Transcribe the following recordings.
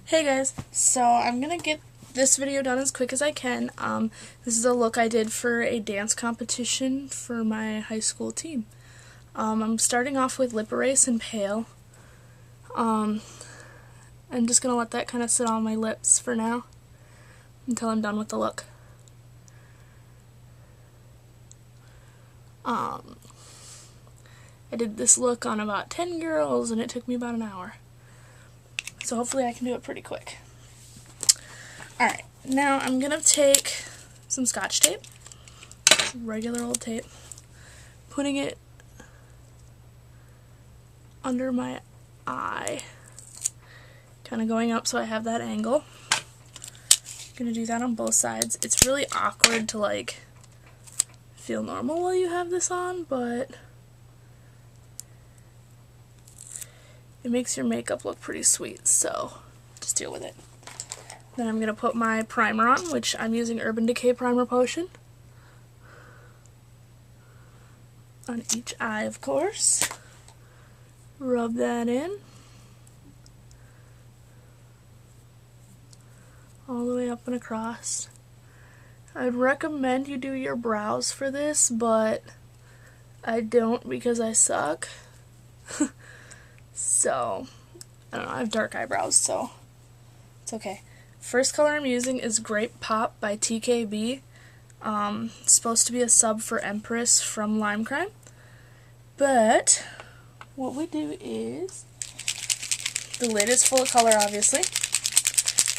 Hey guys, so I'm gonna get this video done as quick as I can. This is a look I did for a dance competition for my high school team. I'm starting off with Lip Erase and Pale. I'm just gonna let that kind of sit on my lips for now until I'm done with the look. I did this look on about 10 girls and it took me about an hour. So hopefully I can do it pretty quick. Alright, now I'm going to take some Scotch tape, regular old tape, putting it under my eye, kind of going up so I have that angle. I'm going to do that on both sides. It's really awkward to like feel normal while you have this on, but it makes your makeup look pretty sweet, so just deal with it. Then I'm going to put my primer on, which I'm using Urban Decay Primer Potion. On each eye, of course. Rub that in. All the way up and across. I'd recommend you do your brows for this, but I don't because I suck. So, I don't know, I have dark eyebrows, so it's okay. First color I'm using is Grape Pop by TKB. It's supposed to be a sub for Empress from Lime Crime. But, what we do is, the lid is full of color, obviously.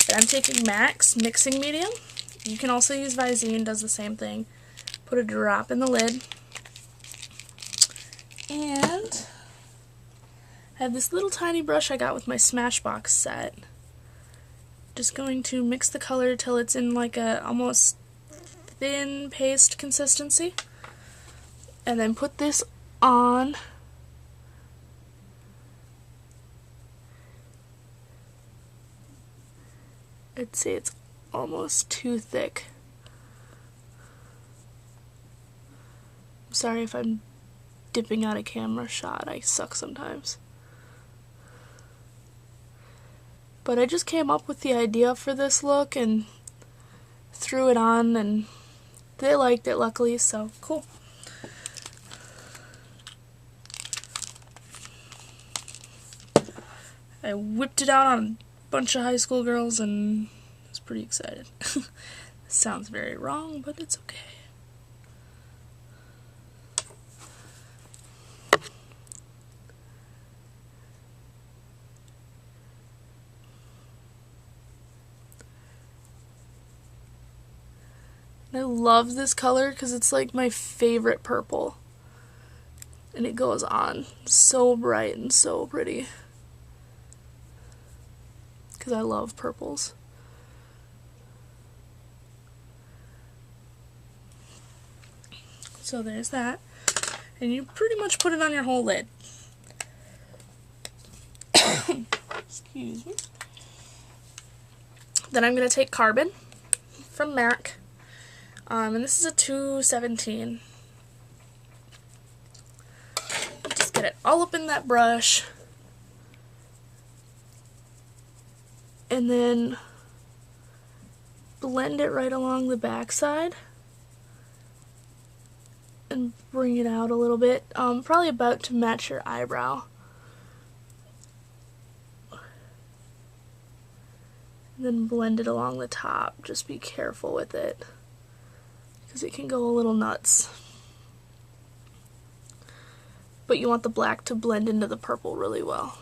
But I'm taking Max Mixing Medium. You can also use Visine, does the same thing. Put a drop in the lid. And I have this little tiny brush I got with my Smashbox set. Just going to mix the color till it's in like a almost thin paste consistency. And then put this on. I'd say it's almost too thick. I'm sorry if I'm dipping out a camera shot. I suck sometimes. But I just came up with the idea for this look and threw it on, and they liked it, luckily, so cool. I whipped it out on a bunch of high school girls and I was pretty excited. Sounds very wrong, but it's okay. I love this color because it's like my favorite purple. And it goes on so bright and so pretty. Because I love purples. So there's that. And you pretty much put it on your whole lid. Excuse me. Then I'm going to take Carbon from MAC. And this is a 217. Just get it all up in that brush. And then blend it right along the backside. And bring it out a little bit. Probably about to match your eyebrow. And then blend it along the top. Just be careful with it, because it can go a little nuts. But you want the black to blend into the purple really well.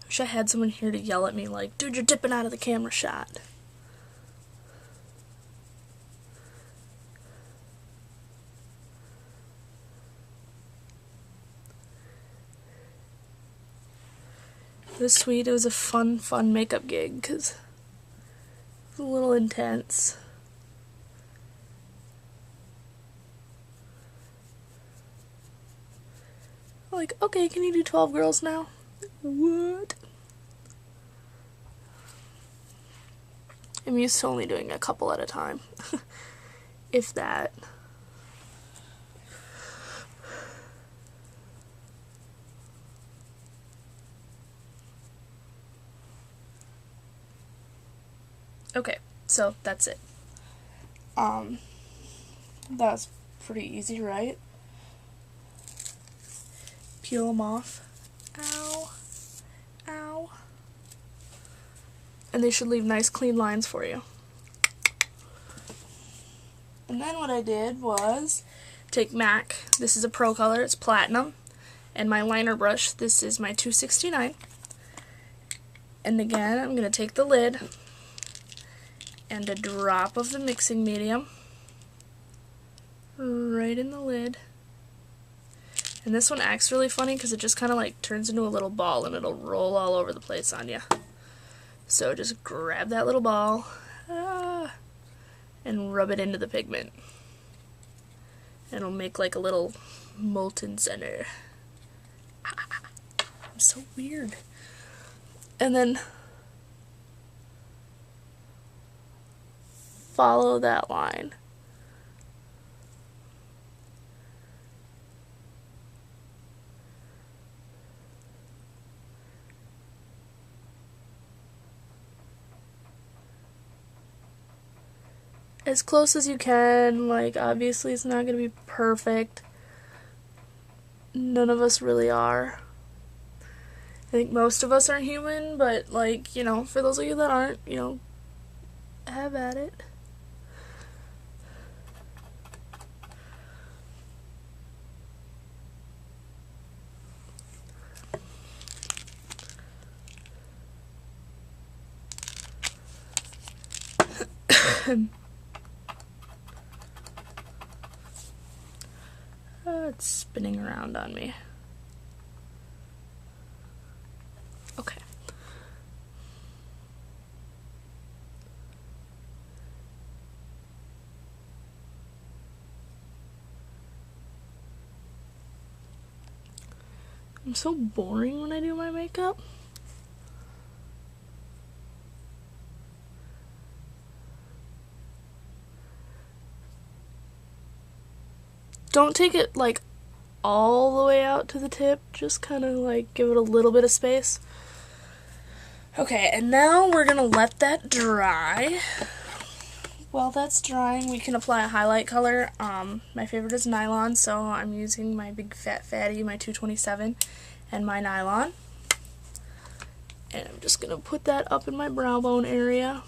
I wish I had someone here to yell at me like, dude, you're dipping out of the camera shot. It was sweet. It was a fun makeup gig because it was a little intense. Like, okay, can you do 12 girls now? What? I'm used to only doing a couple at a time. If that. Okay, so that's it. That's pretty easy, right? Peel them off. Ow. Ow. And they should leave nice clean lines for you. And then what I did was take MAC, this is a pro color, it's platinum, and my liner brush, this is my 269. And again, I'm going to take the lid and a drop of the mixing medium right in the lid. And this one acts really funny because it just kind of like turns into a little ball and it'll roll all over the place on you. So just grab that little ball and rub it into the pigment. And it'll make like a little molten center. I'm so weird. And then follow that line. As close as you can, like obviously it's not going to be perfect. None of us really are. I think most of us are human, but like, you know, for those of you that aren't, you know, have at it. It's spinning around on me. Okay. I'm so boring when I do my makeup. Don't take it like all the way out to the tip, just kind of like give it a little bit of space. Okay, and now we're gonna let that dry. While that's drying, we can apply a highlight color. My favorite is nylon, so I'm using my Big Fat Fatty, my 227, and my nylon. And I'm just gonna put that up in my brow bone area.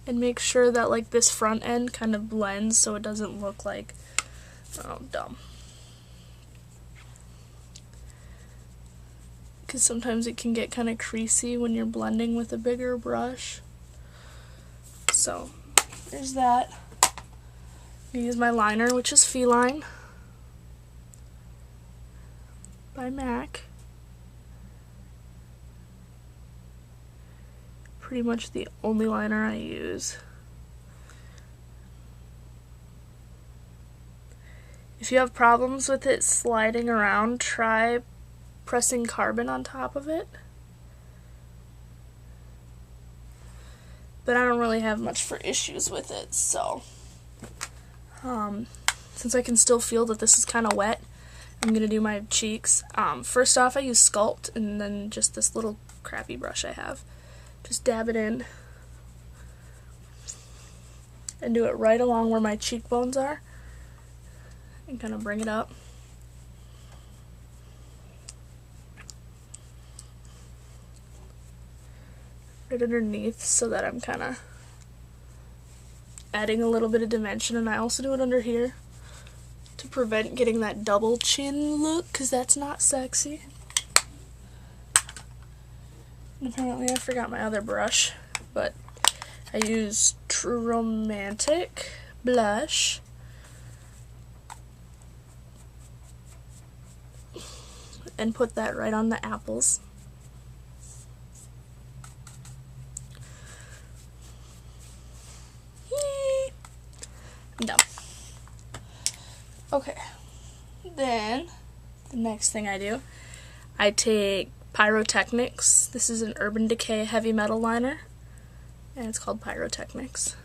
And make sure that like this front end kind of blends so it doesn't look like, oh, dumb. Because sometimes it can get kind of creasy when you're blending with a bigger brush. So, there's that. I use my liner, which is Feline by MAC. Pretty much the only liner I use. If you have problems with it sliding around, try pressing carbon on top of it. But I don't really have much for issues with it, so since I can still feel that this is kind of wet, I'm going to do my cheeks. First off, I use Sculpt, and then just this little crappy brush I have. Just dab it in and do it right along where my cheekbones are and kind of bring it up. Right underneath so that I'm kind of adding a little bit of dimension, and I also do it under here to prevent getting that double chin look because that's not sexy. And apparently I forgot my other brush, but I use True Romantic blush. And put that right on the apples. Yee! I'm done. Okay. Then, the next thing I do, I take Pyrotechnics. This is an Urban Decay heavy metal liner, and it's called Pyrotechnics.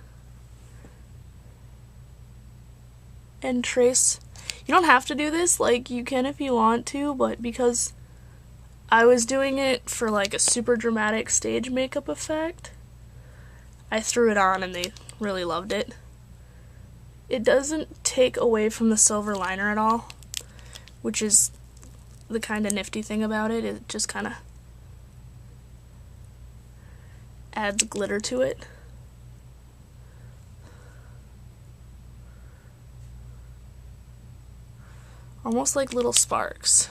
And trace. You don't have to do this, like you can if you want to, but because I was doing it for like a super dramatic stage makeup effect. I threw it on and they really loved it. It doesn't take away from the silver liner at all, which is the kind of nifty thing about it. It just kind of adds glitter to it. Almost like little sparks.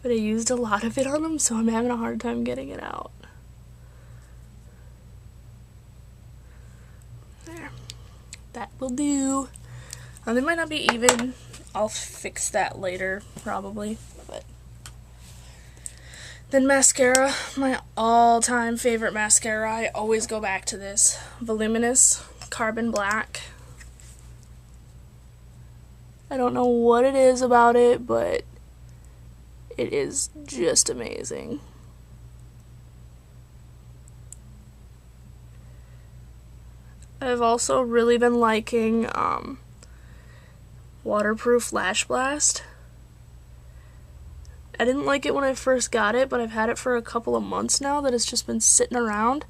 But I used a lot of it on them, so I'm having a hard time getting it out. There. That will do. They might not be even. I'll fix that later, probably. But then mascara, my all-time favorite mascara. I always go back to this. Voluminous Carbon Black. I don't know what it is about it, but it is just amazing. I've also really been liking Waterproof Lash Blast. I didn't like it when I first got it, but I've had it for a couple of months now that it's just been sitting around.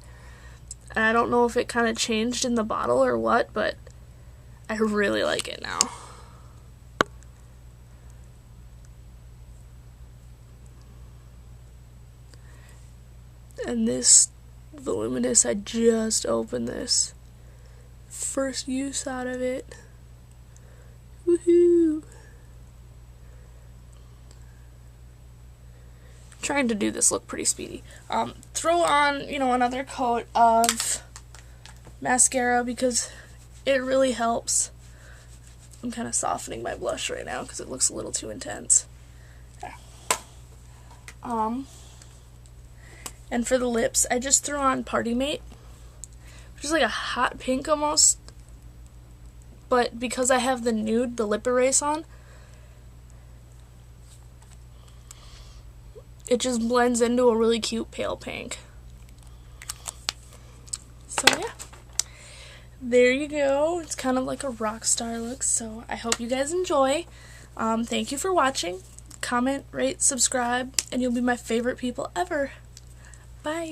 And I don't know if it kind of changed in the bottle or what, but I really like it now. And this Voluminous, I just opened this. First use out of it. Woohoo! Trying to do this look pretty speedy. Throw on, another coat of mascara because it really helps. I'm kind of softening my blush right now because it looks a little too intense. Yeah. And for the lips, I just threw on Party Mate, which is like a hot pink almost, but because I have the nude, the lip erase on, it just blends into a really cute pale pink. So yeah, there you go. It's kind of like a rock star look, so I hope you guys enjoy. Thank you for watching. Comment, rate, subscribe, and you'll be my favorite people ever. Bye.